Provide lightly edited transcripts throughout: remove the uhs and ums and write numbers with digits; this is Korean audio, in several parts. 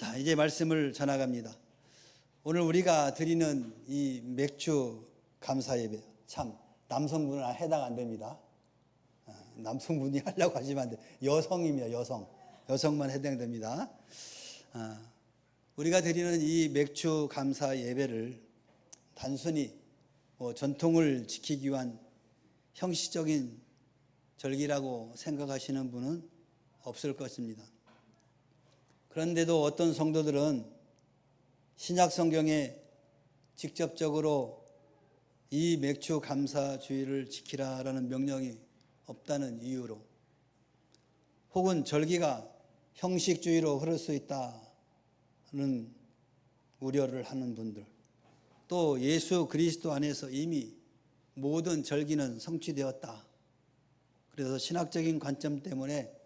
자, 이제 말씀을 전해갑니다. 오늘 우리가 드리는 이 맥주 감사 예배, 참 남성분은 해당 안 됩니다. 남성분이 하려고 하시면 안 돼요. 여성입니다. 여성만 해당됩니다. 우리가 드리는 이 맥주 감사 예배를 단순히 전통을 지키기 위한 형식적인 절기라고 생각하시는 분은 없을 것입니다. 그런데도 어떤 성도들은 신약 성경에 직접적으로 이 맥주 감사 주일을 지키라라는 명령이 없다는 이유로, 혹은 절기가 형식주의로 흐를 수 있다는 우려를 하는 분들, 또 예수 그리스도 안에서 이미 모든 절기는 성취되었다, 그래서 신학적인 관점 때문에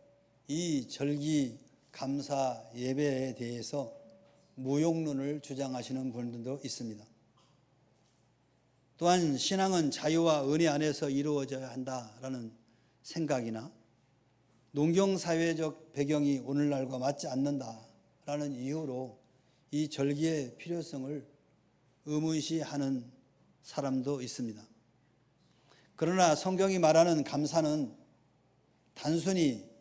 이 절기 감사 예배에 대해서 무용론을 주장하시는 분들도 있습니다. 또한 신앙은 자유와 은혜 안에서 이루어져야 한다라는 생각이나 농경사회적 배경이 오늘날과 맞지 않는다라는 이유로 이 절기의 필요성을 의문시하는 사람도 있습니다. 그러나 성경이 말하는 감사는 단순히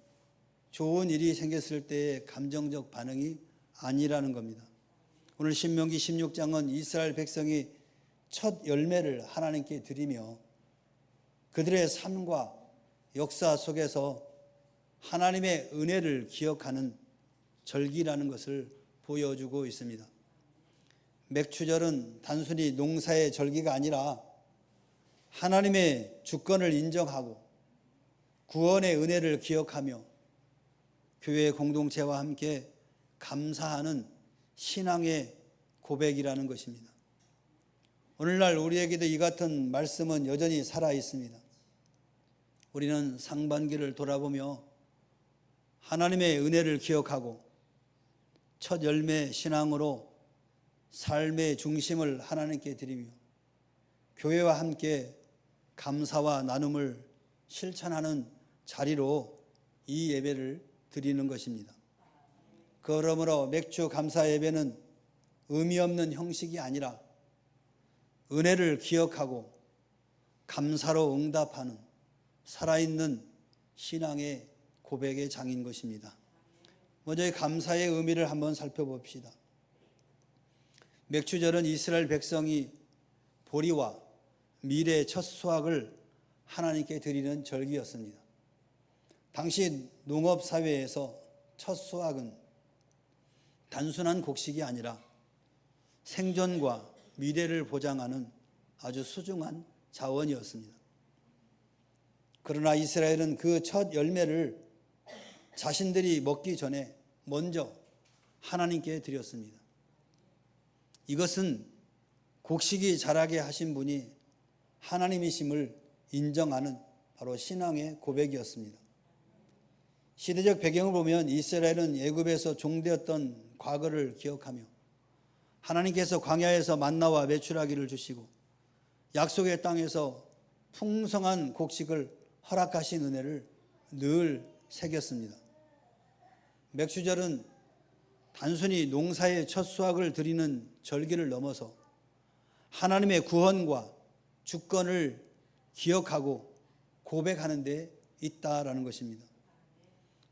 좋은 일이 생겼을 때의 감정적 반응이 아니라는 겁니다. 오늘 신명기 16장은 이스라엘 백성이 첫 열매를 하나님께 드리며 그들의 삶과 역사 속에서 하나님의 은혜를 기억하는 절기라는 것을 보여주고 있습니다. 맥주절은 단순히 농사의 절기가 아니라 하나님의 주권을 인정하고 구원의 은혜를 기억하며 교회 공동체와 함께 감사하는 신앙의 고백이라는 것입니다. 오늘날 우리에게도 이 같은 말씀은 여전히 살아 있습니다. 우리는 상반기를 돌아보며 하나님의 은혜를 기억하고 첫 열매 신앙으로 삶의 중심을 하나님께 드리며 교회와 함께 감사와 나눔을 실천하는 자리로 이 예배를 드리는 것입니다. 그러므로 맥주 감사 예배는 의미 없는 형식이 아니라 은혜를 기억하고 감사로 응답하는 살아있는 신앙의 고백의 장인 것입니다. 먼저 이 감사의 의미를 한번 살펴봅시다. 맥주절은 이스라엘 백성이 보리와 밀의 첫 수확을 하나님께 드리는 절기였습니다. 당시 농업사회에서 첫 수확은 단순한 곡식이 아니라 생존과 미래를 보장하는 아주 소중한 자원이었습니다. 그러나 이스라엘은 그 첫 열매를 자신들이 먹기 전에 먼저 하나님께 드렸습니다. 이것은 곡식이 자라게 하신 분이 하나님이심을 인정하는 바로 신앙의 고백이었습니다. 시대적 배경을 보면 이스라엘은 애굽에서 종되었던 과거를 기억하며 하나님께서 광야에서 만나와 메추라기를 주시고 약속의 땅에서 풍성한 곡식을 허락하신 은혜를 늘 새겼습니다. 맥주절은 단순히 농사의 첫 수확을 드리는 절기를 넘어서 하나님의 구원과 주권을 기억하고 고백하는 데 있다라는 것입니다.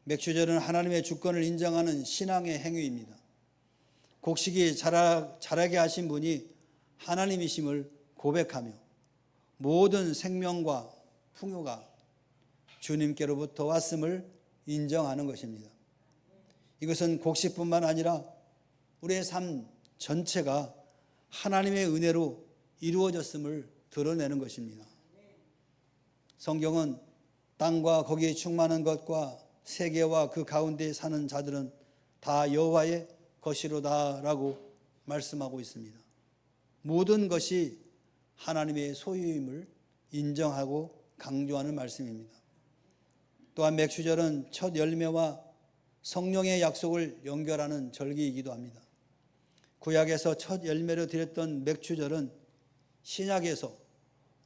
맥주절은 하나님의 주권을 인정하는 신앙의 행위입니다. 곡식이 자라게 하신 분이 하나님이심을 고백하며 모든 생명과 풍요가 주님께로부터 왔음을 인정하는 것입니다. 이것은 곡식뿐만 아니라 우리의 삶 전체가 하나님의 은혜로 이루어졌음을 드러내는 것입니다. 성경은 땅과 거기에 충만한 것과 세계와 그 가운데 사는 자들은 다 여호와의 것이로다라고 말씀하고 있습니다. 모든 것이 하나님의 소유임을 인정하고 강조하는 말씀입니다. 또한 맥주절은 첫 열매와 성령의 약속을 연결하는 절기이기도 합니다. 구약에서 첫 열매로 드렸던 맥주절은 신약에서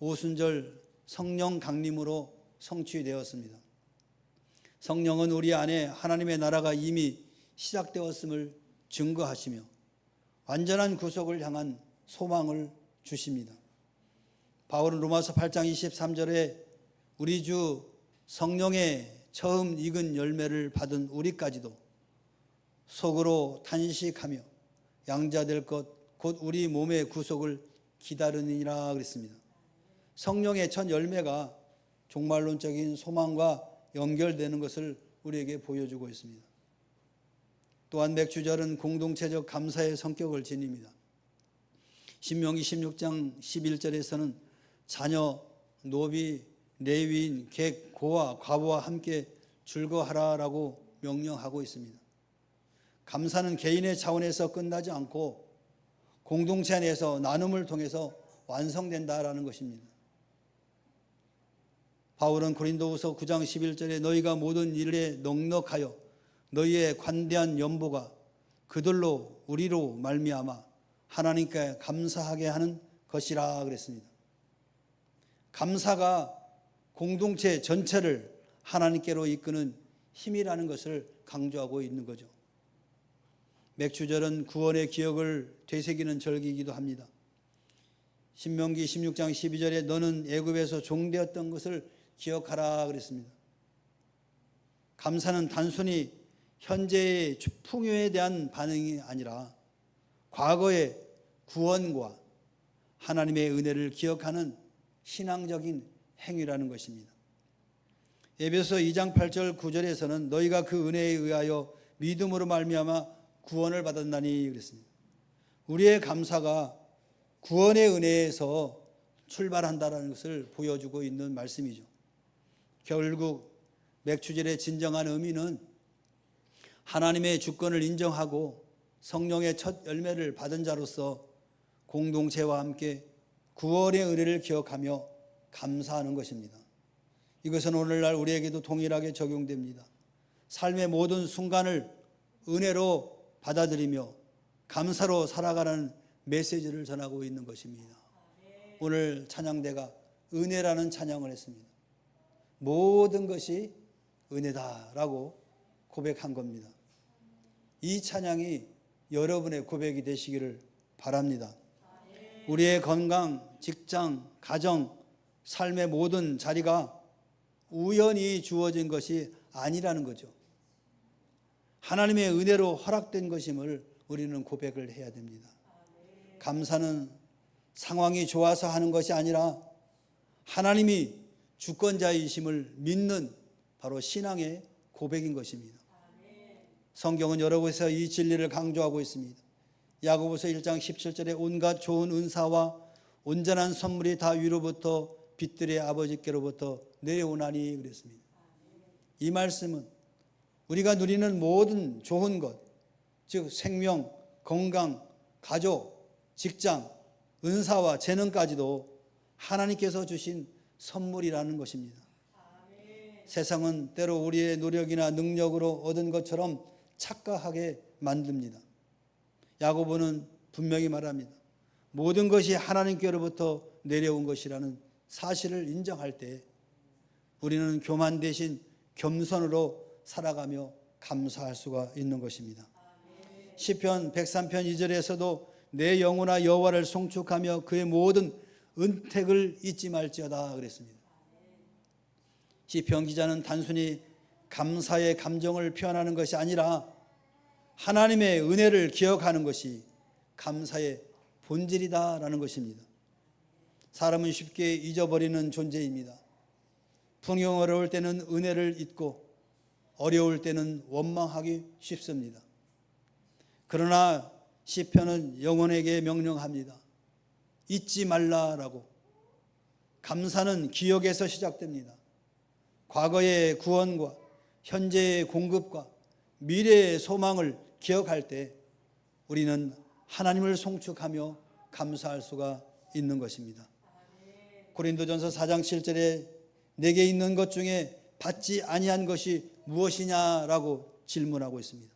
오순절 성령 강림으로 성취되었습니다. 성령은 우리 안에 하나님의 나라가 이미 시작되었음을 증거하시며 완전한 구속을 향한 소망을 주십니다. 바울은 로마서 8장 23절에 우리 주 성령의 처음 익은 열매를 받은 우리까지도 속으로 탄식하며 양자될 것 곧 우리 몸의 구속을 기다리니라 그랬습니다. 성령의 첫 열매가 종말론적인 소망과 연결되는 것을 우리에게 보여주고 있습니다. 또한 맥주절은 공동체적 감사의 성격을 지닙니다. 신명기 16장 11절에서는 자녀, 노비, 레위인, 객, 고와 과부와 함께 즐거하라라고 명령하고 있습니다. 감사는 개인의 차원에서 끝나지 않고 공동체 안에서 나눔을 통해서 완성된다라는 것입니다. 바울은 고린도후서 9장 11절에 너희가 모든 일에 넉넉하여 너희의 관대한 연보가 그들로 우리로 말미암아 하나님께 감사하게 하는 것이라 그랬습니다. 감사가 공동체 전체를 하나님께로 이끄는 힘이라는 것을 강조하고 있는 거죠. 맥주절은 구원의 기억을 되새기는 절기이기도 합니다. 신명기 16장 12절에 너는 애굽에서 종되었던 것을 기억하라 그랬습니다. 감사는 단순히 현재의 풍요에 대한 반응이 아니라 과거의 구원과 하나님의 은혜를 기억하는 신앙적인 행위라는 것입니다. 에베소 2장 8절 9절에서는 너희가 그 은혜에 의하여 믿음으로 말미암아 구원을 받았나니 그랬습니다. 우리의 감사가 구원의 은혜에서 출발한다는 것을 보여주고 있는 말씀이죠. 결국 맥주절의 진정한 의미는 하나님의 주권을 인정하고 성령의 첫 열매를 받은 자로서 공동체와 함께 구원의 은혜를 기억하며 감사하는 것입니다. 이것은 오늘날 우리에게도 동일하게 적용됩니다. 삶의 모든 순간을 은혜로 받아들이며 감사로 살아가는 메시지를 전하고 있는 것입니다. 오늘 찬양대가 은혜라는 찬양을 했습니다. 모든 것이 은혜다라고 고백한 겁니다. 이 찬양이 여러분의 고백이 되시기를 바랍니다. 우리의 건강, 직장, 가정, 삶의 모든 자리가 우연히 주어진 것이 아니라는 거죠. 하나님의 은혜로 허락된 것임을 우리는 고백을 해야 됩니다. 감사는 상황이 좋아서 하는 것이 아니라 하나님이 주권자이심을 믿는 바로 신앙의 고백인 것입니다. 성경은 여러 곳에서 이 진리를 강조하고 있습니다. 야고보서 1장 17절에 온갖 좋은 은사와 온전한 선물이 다 위로부터 빛들의 아버지께로부터 내려오나니 그랬습니다. 이 말씀은 우리가 누리는 모든 좋은 것, 즉 생명, 건강, 가족, 직장, 은사와 재능까지도 하나님께서 주신 선물이라는 것입니다. 세상은 때로 우리의 노력이나 능력으로 얻은 것처럼 착각하게 만듭니다. 야고보는 분명히 말합니다. 모든 것이 하나님께로부터 내려온 것이라는 사실을 인정할 때 우리는 교만 대신 겸손으로 살아가며 감사할 수가 있는 것입니다. 시편 103편 2절에서도 내 영혼아 여호와를 송축하며 그의 모든 은택을 잊지 말지어다 그랬습니다. 시편 기자는 단순히 감사의 감정을 표현하는 것이 아니라 하나님의 은혜를 기억하는 것이 감사의 본질이다라는 것입니다. 사람은 쉽게 잊어버리는 존재입니다. 풍요로울 때는 은혜를 잊고 어려울 때는 원망하기 쉽습니다. 그러나 시편은 영혼에게 명령합니다. 잊지 말라라고. 감사는 기억에서 시작됩니다. 과거의 구원과 현재의 공급과 미래의 소망을 기억할 때 우리는 하나님을 송축하며 감사할 수가 있는 것입니다. 고린도전서 4장 7절에 내게 있는 것 중에 받지 아니한 것이 무엇이냐라고 질문하고 있습니다.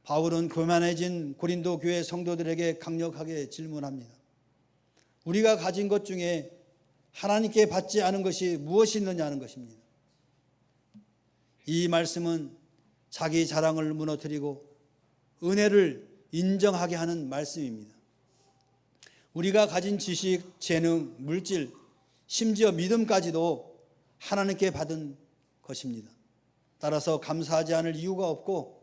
바울은 교만해진 고린도 교회 성도들에게 강력하게 질문합니다. 우리가 가진 것 중에 하나님께 받지 않은 것이 무엇이 있느냐는 것입니다. 이 말씀은 자기 자랑을 무너뜨리고 은혜를 인정하게 하는 말씀입니다. 우리가 가진 지식, 재능, 물질, 심지어 믿음까지도 하나님께 받은 것입니다. 따라서 감사하지 않을 이유가 없고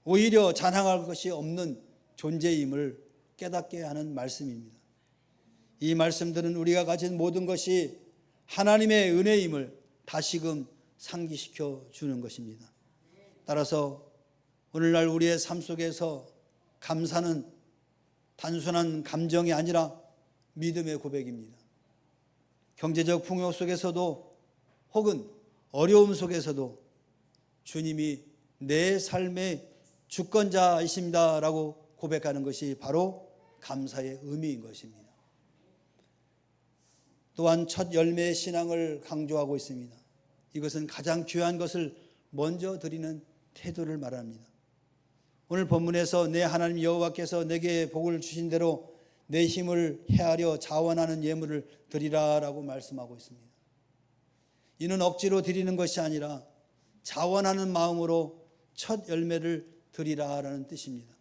오히려 자랑할 것이 없는 존재임을 깨닫게 하는 말씀입니다. 이 말씀들은 우리가 가진 모든 것이 하나님의 은혜임을 다시금 상기시켜 주는 것입니다. 따라서 오늘날 우리의 삶 속에서 감사는 단순한 감정이 아니라 믿음의 고백입니다. 경제적 풍요 속에서도 혹은 어려움 속에서도 주님이 내 삶의 주권자이십니다라고 고백하는 것이 바로 감사의 의미인 것입니다. 또한 첫 열매의 신앙을 강조하고 있습니다. 이것은 가장 귀한 것을 먼저 드리는 태도를 말합니다. 오늘 본문에서 내 하나님 여호와께서 내게 복을 주신 대로 내 힘을 헤아려 자원하는 예물을 드리라라고 말씀하고 있습니다. 이는 억지로 드리는 것이 아니라 자원하는 마음으로 첫 열매를 드리라라는 뜻입니다.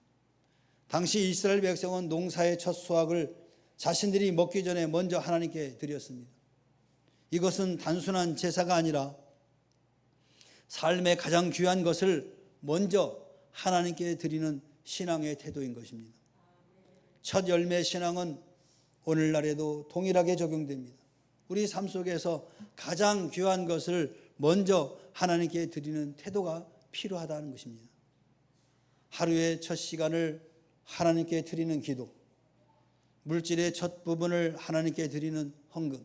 당시 이스라엘 백성은 농사의 첫 수확을 자신들이 먹기 전에 먼저 하나님께 드렸습니다. 이것은 단순한 제사가 아니라 삶의 가장 귀한 것을 먼저 하나님께 드리는 신앙의 태도인 것입니다. 첫 열매 신앙은 오늘날에도 동일하게 적용됩니다. 우리 삶 속에서 가장 귀한 것을 먼저 하나님께 드리는 태도가 필요하다는 것입니다. 하루의 첫 시간을 하나님께 드리는 기도, 물질의 첫 부분을 하나님께 드리는 헌금,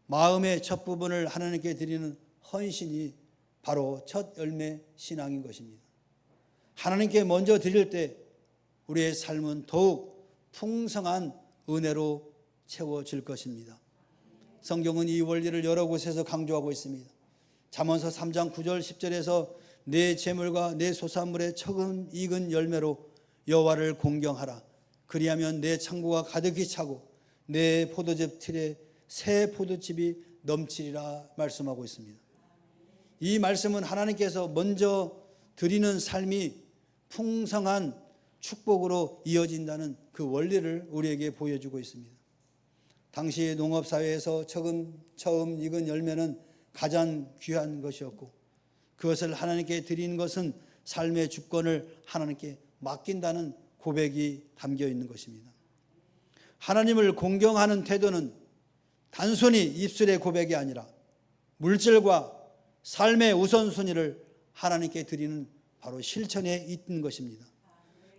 마음의 첫 부분을 하나님께 드리는 헌신이 바로 첫 열매 신앙인 것입니다. 하나님께 먼저 드릴 때 우리의 삶은 더욱 풍성한 은혜로 채워질 것입니다. 성경은 이 원리를 여러 곳에서 강조하고 있습니다. 잠언서 3장 9절 10절에서 내 재물과 내 소산물의 처음 익은 열매로 여호와를 공경하라. 그리하면 내 창고가 가득히 차고 내 포도즙 틀에 새 포도즙이 넘치리라 말씀하고 있습니다. 이 말씀은 하나님께서 먼저 드리는 삶이 풍성한 축복으로 이어진다는 그 원리를 우리에게 보여주고 있습니다. 당시 농업사회에서 처음 익은 열매는 가장 귀한 것이었고 그것을 하나님께 드리는 것은 삶의 주권을 하나님께 맡긴다는 고백이 담겨 있는 것입니다. 하나님을 공경하는 태도는 단순히 입술의 고백이 아니라 물질과 삶의 우선순위를 하나님께 드리는 바로 실천에 있는 것입니다.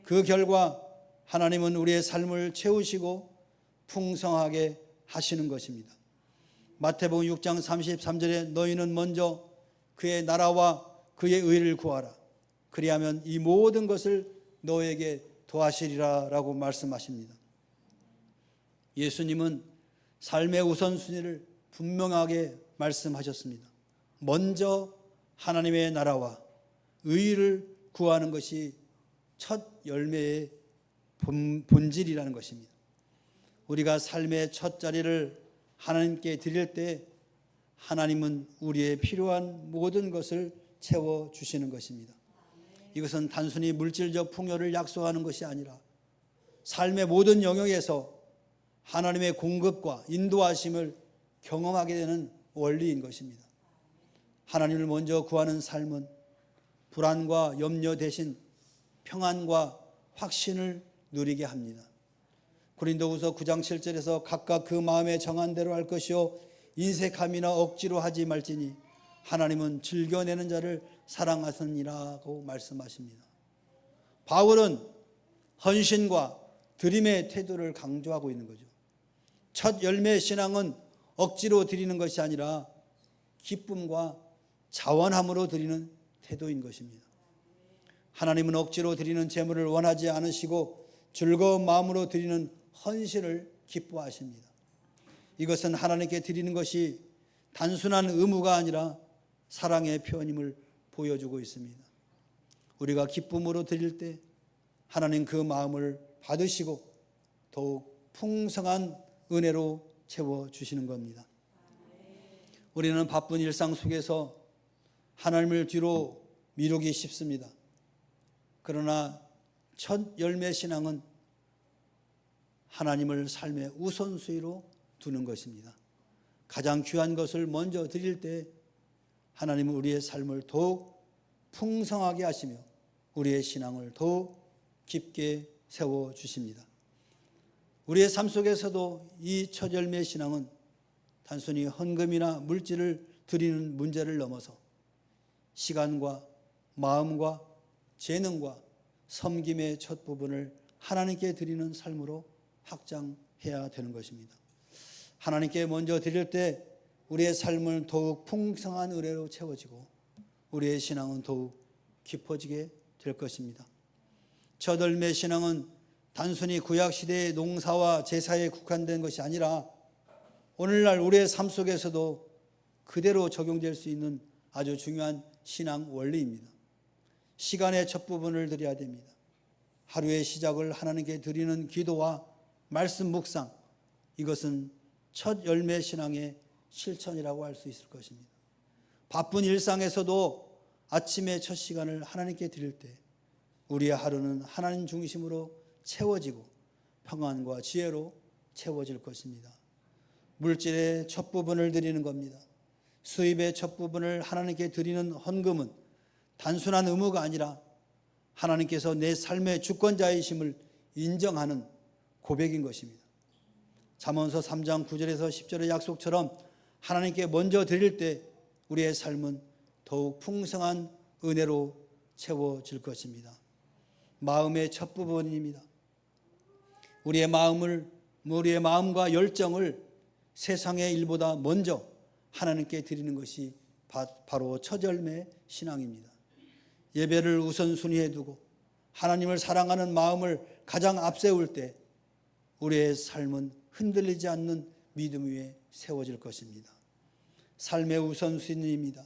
그 결과 하나님은 우리의 삶을 채우시고 풍성하게 하시는 것입니다. 마태복음 6장 33절에 너희는 먼저 그의 나라와 그의 의를 구하라. 그리하면 이 모든 것을 너에게 더하시리라 라고 말씀하십니다. 예수님은 삶의 우선순위를 분명하게 말씀하셨습니다. 먼저 하나님의 나라와 의를 구하는 것이 첫 열매의 본질이라는 것입니다. 우리가 삶의 첫 자리를 하나님께 드릴 때 하나님은 우리의 필요한 모든 것을 채워주시는 것입니다. 이것은 단순히 물질적 풍요를 약속하는 것이 아니라 삶의 모든 영역에서 하나님의 공급과 인도하심을 경험하게 되는 원리인 것입니다. 하나님을 먼저 구하는 삶은 불안과 염려 대신 평안과 확신을 누리게 합니다. 고린도후서 9장 7절에서 각각 그 마음에 정한 대로 할 것이요 인색함이나 억지로 하지 말지니 하나님은 즐겨내는 자를 사랑하시니라고 말씀하십니다. 바울은 헌신과 드림의 태도를 강조하고 있는 거죠. 첫 열매 신앙은 억지로 드리는 것이 아니라 기쁨과 자원함으로 드리는 태도인 것입니다. 하나님은 억지로 드리는 제물을 원하지 않으시고 즐거운 마음으로 드리는 헌신을 기뻐하십니다. 이것은 하나님께 드리는 것이 단순한 의무가 아니라 사랑의 표현임을 보여주고 있습니다. 우리가 기쁨으로 드릴 때 하나님 그 마음을 받으시고 더욱 풍성한 은혜로 채워주시는 겁니다. 우리는 바쁜 일상 속에서 하나님을 뒤로 미루기 쉽습니다. 그러나 첫 열매 신앙은 하나님을 삶의 우선순위로 두는 것입니다. 가장 귀한 것을 먼저 드릴 때 하나님은 우리의 삶을 더욱 풍성하게 하시며 우리의 신앙을 더욱 깊게 세워주십니다. 우리의 삶 속에서도 이 첫 열매 신앙은 단순히 헌금이나 물질을 드리는 문제를 넘어서 시간과 마음과 재능과 섬김의 첫 부분을 하나님께 드리는 삶으로 확장해야 되는 것입니다. 하나님께 먼저 드릴 때 우리의 삶은 더욱 풍성한 은혜로 채워지고 우리의 신앙은 더욱 깊어지게 될 것입니다. 첫 열매 신앙은 단순히 구약시대의 농사와 제사에 국한된 것이 아니라 오늘날 우리의 삶 속에서도 그대로 적용될 수 있는 아주 중요한 신앙 원리입니다. 시간의 첫 부분을 드려야 됩니다. 하루의 시작을 하나님께 드리는 기도와 말씀 묵상, 이것은 첫 열매 신앙의 실천이라고 할 수 있을 것입니다. 바쁜 일상에서도 아침의 첫 시간을 하나님께 드릴 때 우리의 하루는 하나님 중심으로 채워지고 평안과 지혜로 채워질 것입니다. 물질의 첫 부분을 드리는 겁니다. 수입의 첫 부분을 하나님께 드리는 헌금은 단순한 의무가 아니라 하나님께서 내 삶의 주권자이심을 인정하는 고백인 것입니다. 잠언서 3장 9절에서 10절의 약속처럼 하나님께 먼저 드릴 때 우리의 삶은 더욱 풍성한 은혜로 채워질 것입니다. 마음의 첫 부분입니다. 우리의 마음과 열정을 세상의 일보다 먼저 하나님께 드리는 것이 바로 첫 열매 신앙입니다. 예배를 우선순위에 두고 하나님을 사랑하는 마음을 가장 앞세울 때 우리의 삶은 흔들리지 않는 믿음 위에 세워질 것입니다. 삶의 우선순위입니다.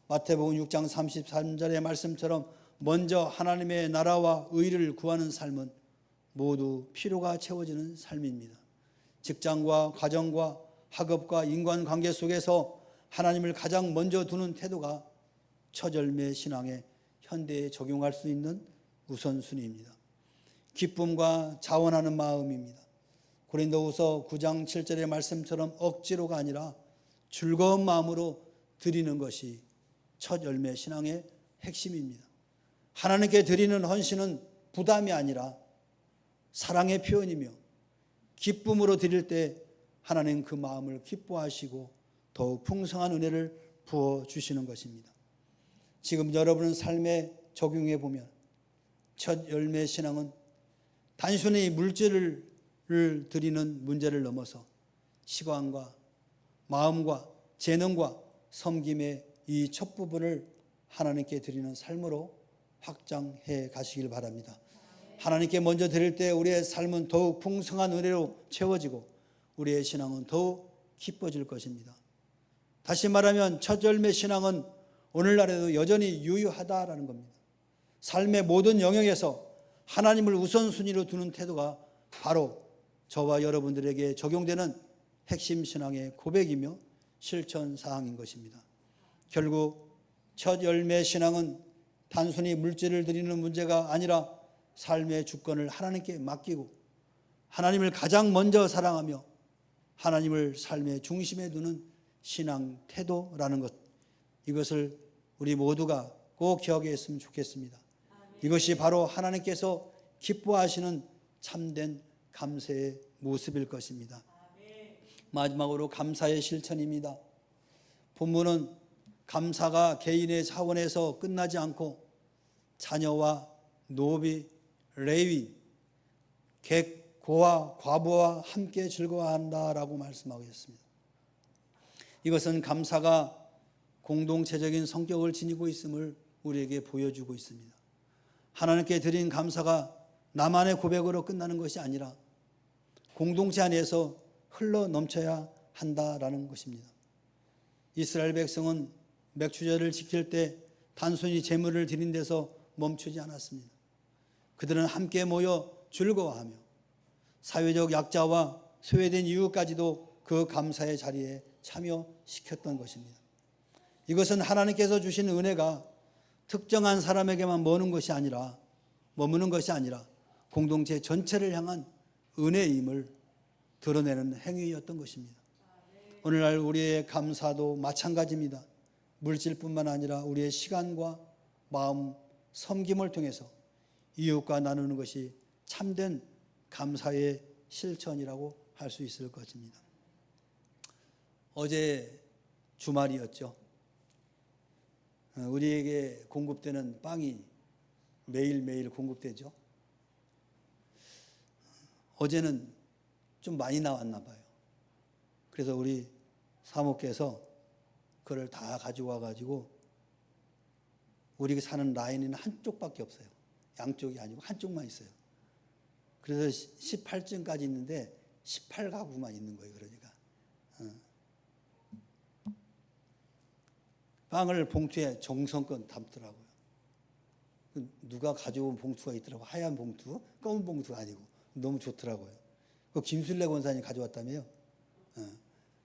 마태복음 6장 33절의 말씀처럼 먼저 하나님의 나라와 의를 구하는 삶은 모두 필요가 채워지는 삶입니다. 직장과 가정과 학업과 인간관계 속에서 하나님을 가장 먼저 두는 태도가 첫 열매 신앙의 현대에 적용할 수 있는 우선순위입니다. 기쁨과 자원하는 마음입니다. 고린도후서 9장 7절의 말씀처럼 억지로가 아니라 즐거운 마음으로 드리는 것이 첫 열매 신앙의 핵심입니다. 하나님께 드리는 헌신은 부담이 아니라 사랑의 표현이며 기쁨으로 드릴 때 하나님 그 마음을 기뻐하시고 더욱 풍성한 은혜를 부어주시는 것입니다. 지금 여러분의 삶에 적용해 보면 첫 열매 신앙은 단순히 물질을 드리는 문제를 넘어서 시간과 마음과 재능과 섬김의 이 첫 부분을 하나님께 드리는 삶으로 확장해 가시길 바랍니다. 하나님께 먼저 드릴 때 우리의 삶은 더욱 풍성한 은혜로 채워지고 우리의 신앙은 더욱 기뻐질 것입니다. 다시 말하면 첫 열매 신앙은 오늘날에도 여전히 유효하다라는 겁니다. 삶의 모든 영역에서 하나님을 우선순위로 두는 태도가 바로 저와 여러분들에게 적용되는 핵심 신앙의 고백이며 실천 사항인 것입니다. 결국 첫 열매 신앙은 단순히 물질을 드리는 문제가 아니라 삶의 주권을 하나님께 맡기고 하나님을 가장 먼저 사랑하며 하나님을 삶의 중심에 두는 신앙 태도라는 것, 이것을 우리 모두가 꼭 기억했으면 좋겠습니다. 이것이 바로 하나님께서 기뻐하시는 참된 감사의 모습일 것입니다. 마지막으로 감사의 실천입니다. 본문은 감사가 개인의 차원에서 끝나지 않고 자녀와 노비, 레위, 객, 고아, 과부와 함께 즐거워한다라고 말씀하고 있습니다. 이것은 감사가 공동체적인 성격을 지니고 있음을 우리에게 보여주고 있습니다. 하나님께 드린 감사가 나만의 고백으로 끝나는 것이 아니라 공동체 안에서 흘러 넘쳐야 한다라는 것입니다. 이스라엘 백성은 맥주절을 지킬 때 단순히 제물을 드린 데서 멈추지 않았습니다. 그들은 함께 모여 즐거워하며 사회적 약자와 소외된 이웃까지도 그 감사의 자리에 참여시켰던 것입니다. 이것은 하나님께서 주신 은혜가 특정한 사람에게만 머는 것이 아니라 머무는 것이 아니라 공동체 전체를 향한 은혜임을 드러내는 행위였던 것입니다. 오늘날 우리의 감사도 마찬가지입니다. 물질뿐만 아니라 우리의 시간과 마음, 섬김을 통해서 이웃과 나누는 것이 참된 감사의 실천이라고 할 수 있을 것입니다. 어제 주말이었죠. 우리에게 공급되는 빵이 매일매일 공급되죠. 어제는 좀 많이 나왔나 봐요. 그래서 우리 사모께서 그걸 다 가지고 와가지고 우리가 사는 라인은 한쪽밖에 없어요. 양쪽이 아니고 한쪽만 있어요. 그래서 18층까지 있는데 18가구만 있는 거예요. 그러니까 빵을 봉투에 정성껏 담더라고요. 누가 가져온 봉투가 있더라고. 하얀 봉투, 검은 봉투가 아니고 너무 좋더라고요. 그 김순례 권사님 가져왔다며요.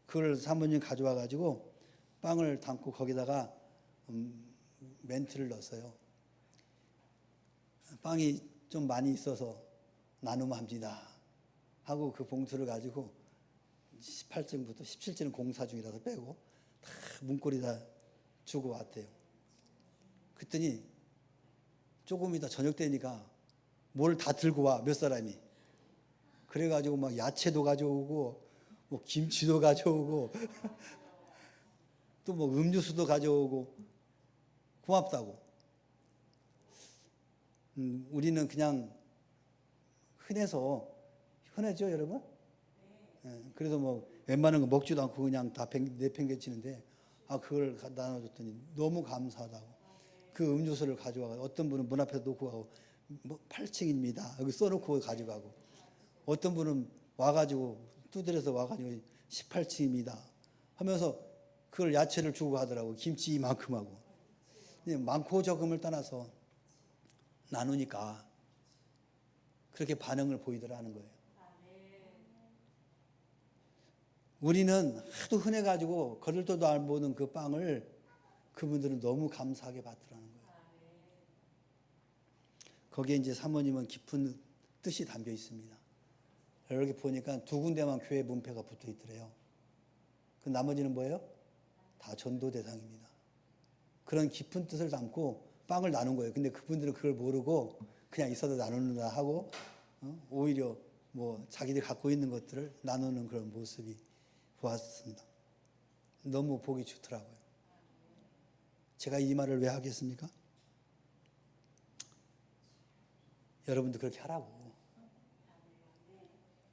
그걸 사모님 가져와가지고 빵을 담고 거기다가 멘트를 넣었어요. 빵이 좀 많이 있어서 나누면 합니다 하고 그 봉투를 가지고 18층부터 17층은 공사 중이라서 빼고 다 문고리 다 주고 왔대요. 그랬더니 조금 이따 저녁 때니까 뭘 다 들고 와, 몇 사람이. 그래가지고 막 야채도 가져오고 뭐 김치도 가져오고 또 뭐 음료수도 가져오고 고맙다고. 우리는 그냥 흔해죠, 여러분? 그래서 뭐 웬만한 거 먹지도 않고 그냥 다 내팽개치는데 그걸 나눠줬더니 너무 감사하다고. 그 음료수를 가져와서 어떤 분은 문 앞에 놓고 가고 뭐 8층입니다 여기 써놓고 가져가고, 어떤 분은 와가지고 두드려서 와가지고 18층입니다 하면서 그걸 야채를 주고 가더라고. 김치 이만큼 하고. 많고 적음을 떠나서 나누니까 그렇게 반응을 보이더라는 거예요. 우리는 하도 흔해가지고 거들떠도 안 보는 그 빵을 그분들은 너무 감사하게 받더라는 거예요. 거기에 이제 사모님은 깊은 뜻이 담겨 있습니다. 이렇게 보니까 두 군데만 교회 문패가 붙어 있더래요. 그 나머지는 뭐예요? 다 전도 대상입니다. 그런 깊은 뜻을 담고 빵을 나눈 거예요. 근데 그분들은 그걸 모르고 그냥 있어도 나누는다 하고 오히려 뭐 자기들이 갖고 있는 것들을 나누는 그런 모습이 보았습니다. 너무 보기 좋더라고요. 제가 이 말을 왜 하겠습니까? 여러분도 그렇게 하라고.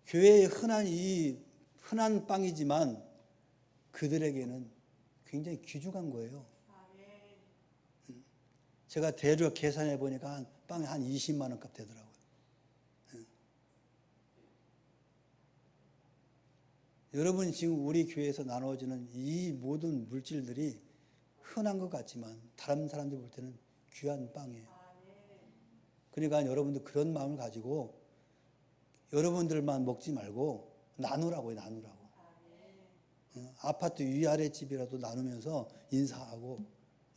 교회의 흔한 빵이지만 그들에게는 굉장히 귀중한 거예요. 제가 대략 계산해 보니까 빵이 한 20만 원 값 되더라고요. 여러분, 지금 우리 교회에서 나눠지는 이 모든 물질들이 흔한 것 같지만 다른 사람들 볼 때는 귀한 빵이에요. 그러니까 여러분들 그런 마음을 가지고 여러분들만 먹지 말고 나누라고요. 나누라고. 아파트 위아래 집이라도 나누면서 인사하고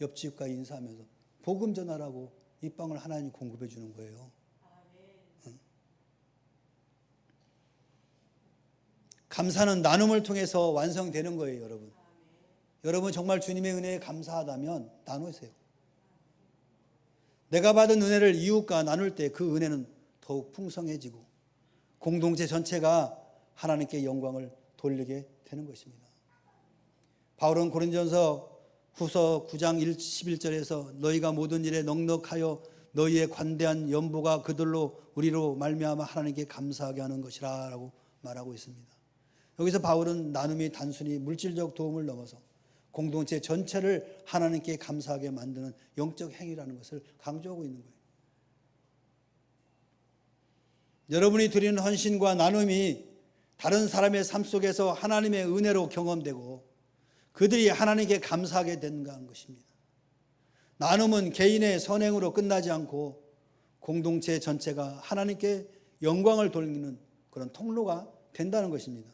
옆집과 인사하면서 복음 전하라고 이 빵을 하나님이 공급해 주는 거예요. 감사는 나눔을 통해서 완성되는 거예요, 여러분. 여러분 정말 주님의 은혜에 감사하다면 나누세요. 내가 받은 은혜를 이웃과 나눌 때 그 은혜는 더욱 풍성해지고 공동체 전체가 하나님께 영광을 돌리게 되는 것입니다. 바울은 고린도전서 후서 9장 11절에서 너희가 모든 일에 넉넉하여 너희의 관대한 연보가 그들로 우리로 말미암아 하나님께 감사하게 하는 것이라 라고 말하고 있습니다. 여기서 바울은 나눔이 단순히 물질적 도움을 넘어서 공동체 전체를 하나님께 감사하게 만드는 영적 행위라는 것을 강조하고 있는 거예요. 여러분이 드리는 헌신과 나눔이 다른 사람의 삶 속에서 하나님의 은혜로 경험되고 그들이 하나님께 감사하게 된다는 것입니다. 나눔은 개인의 선행으로 끝나지 않고 공동체 전체가 하나님께 영광을 돌리는 그런 통로가 된다는 것입니다.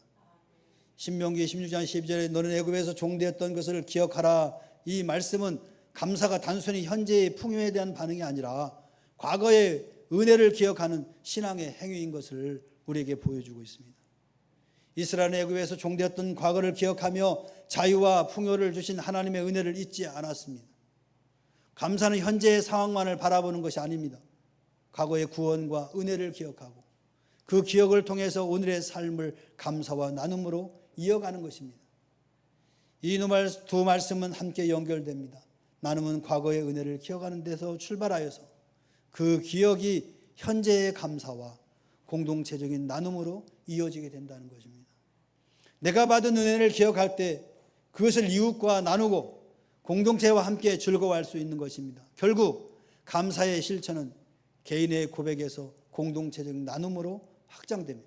신명기 16장 12절에 너는 애굽에서 종되었던 것을 기억하라. 이 말씀은 감사가 단순히 현재의 풍요에 대한 반응이 아니라 과거의 은혜를 기억하는 신앙의 행위인 것을 우리에게 보여주고 있습니다. 이스라엘 애굽에서 종되었던 과거를 기억하며 자유와 풍요를 주신 하나님의 은혜를 잊지 않았습니다. 감사는 현재의 상황만을 바라보는 것이 아닙니다. 과거의 구원과 은혜를 기억하고 그 기억을 통해서 오늘의 삶을 감사와 나눔으로 이어가는 것입니다. 이 두 말씀은 함께 연결됩니다. 나눔은 과거의 은혜를 기억하는 데서 출발하여서 그 기억이 현재의 감사와 공동체적인 나눔으로 이어지게 된다는 것입니다. 내가 받은 은혜를 기억할 때 그것을 이웃과 나누고 공동체와 함께 즐거워할 수 있는 것입니다. 결국 감사의 실천은 개인의 고백에서 공동체적인 나눔으로 확장되며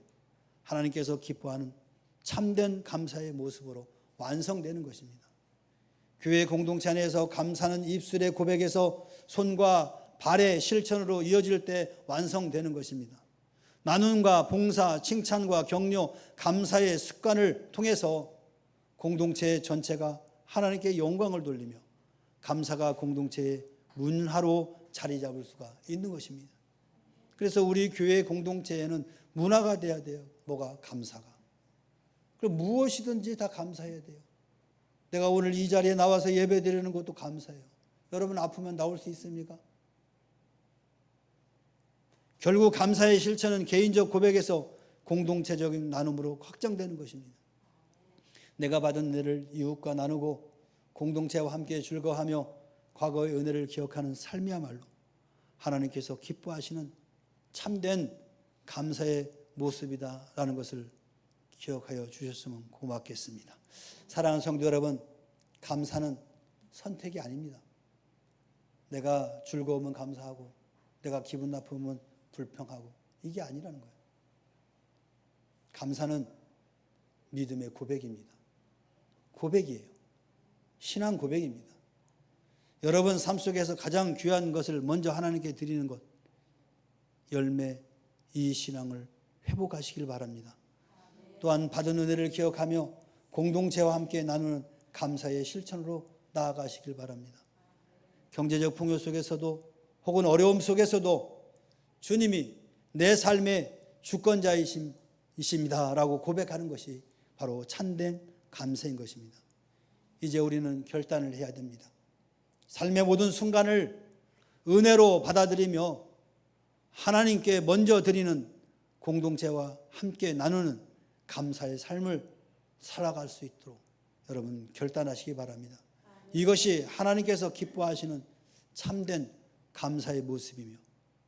하나님께서 기뻐하는 참된 감사의 모습으로 완성되는 것입니다. 교회 공동체 안에서 감사는 입술의 고백에서 손과 발의 실천으로 이어질 때 완성되는 것입니다. 나눔과 봉사, 칭찬과 격려, 감사의 습관을 통해서 공동체 전체가 하나님께 영광을 돌리며 감사가 공동체의 문화로 자리 잡을 수가 있는 것입니다. 그래서 우리 교회 공동체에는 문화가 돼야 돼요. 뭐가? 감사가. 그럼 무엇이든지 다 감사해야 돼요. 내가 오늘 이 자리에 나와서 예배 드리는 것도 감사해요. 여러분 아프면 나올 수 있습니까? 결국 감사의 실천은 개인적 고백에서 공동체적인 나눔으로 확장되는 것입니다. 내가 받은 은혜를 이웃과 나누고 공동체와 함께 즐거워하며 과거의 은혜를 기억하는 삶이야말로 하나님께서 기뻐하시는 참된 감사의 모습이다라는 것을 기억하여 주셨으면 고맙겠습니다. 사랑하는 성도 여러분, 감사는 선택이 아닙니다. 내가 즐거우면 감사하고 내가 기분 나쁘면 불평하고 이게 아니라는 거예요. 감사는 믿음의 고백입니다. 고백이에요. 신앙 고백입니다. 여러분 삶 속에서 가장 귀한 것을 먼저 하나님께 드리는 것, 열매, 이 신앙을 회복하시길 바랍니다. 또한 받은 은혜를 기억하며 공동체와 함께 나누는 감사의 실천으로 나아가시길 바랍니다. 경제적 풍요 속에서도 혹은 어려움 속에서도 주님이 내 삶의 주권자이십니다라고 고백하는 것이 바로 참된 감사인 것입니다. 이제 우리는 결단을 해야 됩니다. 삶의 모든 순간을 은혜로 받아들이며 하나님께 먼저 드리는 공동체와 함께 나누는 감사의 삶을 살아갈 수 있도록 여러분 결단하시기 바랍니다. 이것이 하나님께서 기뻐하시는 참된 감사의 모습이며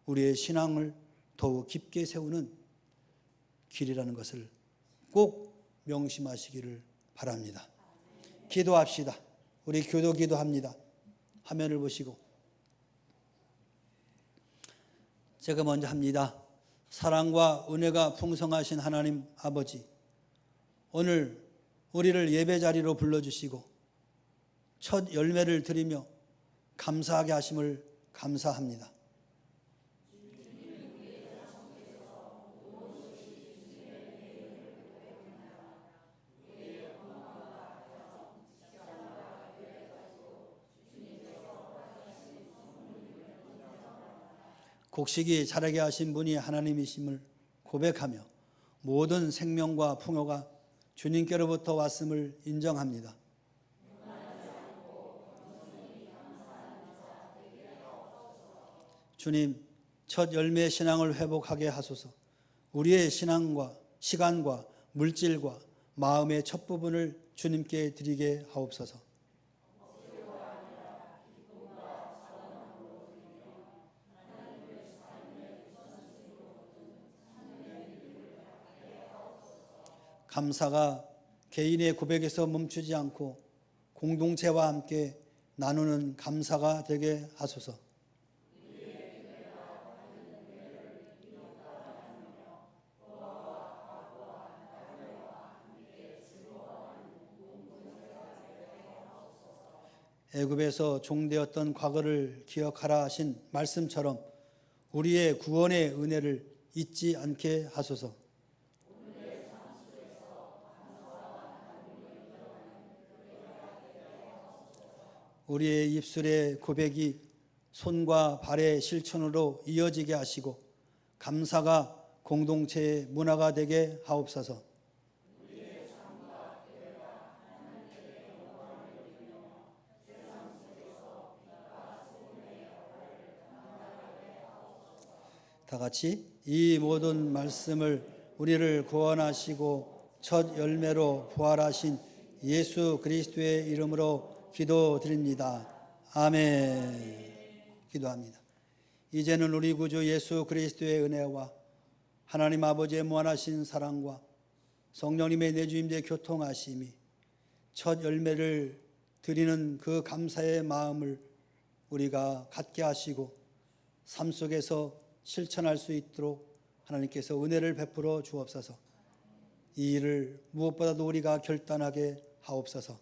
우리의 신앙을 더욱 깊게 세우는 길이라는 것을 꼭 명심하시기를 바랍니다. 기도합시다. 우리 교도 기도합니다. 화면을 보시고 제가 먼저 합니다. 사랑과 은혜가 풍성하신 하나님 아버지, 오늘 우리를 예배 자리로 불러주시고 첫 열매를 드리며 감사하게 하심을 감사합니다. 곡식이 자라게 하신 분이 하나님이심을 고백하며 모든 생명과 풍요가 주님께로부터 왔음을 인정합니다. 주님, 첫 열매의 신앙을 회복하게 하소서. 우리의 신앙과 시간과 물질과 마음의 첫 부분을 주님께 드리게 하옵소서. 감사가 개인의 고백에서 멈추지 않고 공동체와 함께 나누는 감사가 되게 하소서. 애굽에서 종되었던 과거를 기억하라 하신 말씀처럼 우리의 구원의 은혜를 잊지 않게 하소서. 우리의 입술의 고백이 손과 발의 실천으로 이어지게 하시고 감사가 공동체의 문화가 되게 하옵소서. 다 같이 이 모든 말씀을 우리를 구원하시고 첫 열매로 부활하신 예수 그리스도의 이름으로 기도드립니다. 아멘. 기도합니다. 이제는 우리 구주 예수 그리스도의 은혜와 하나님 아버지의 무한하신 사랑과 성령님의 내주임의 교통하심이 첫 열매를 드리는 그 감사의 마음을 우리가 갖게 하시고 삶 속에서 실천할 수 있도록 하나님께서 은혜를 베풀어 주옵소서. 이 일을 무엇보다도 우리가 결단하게 하옵소서.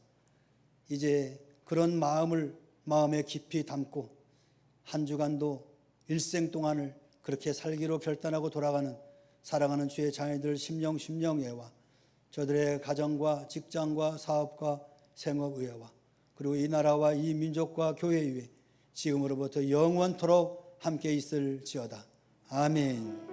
이제 그런 마음을 마음에 깊이 담고 한 주간도 일생 동안을 그렇게 살기로 결단하고 돌아가는 사랑하는 주의 자녀들 심령예와 저들의 가정과 직장과 사업과 생업의회와 그리고 이 나라와 이 민족과 교회 위에 지금으로부터 영원토록 함께 있을지어다. 아멘.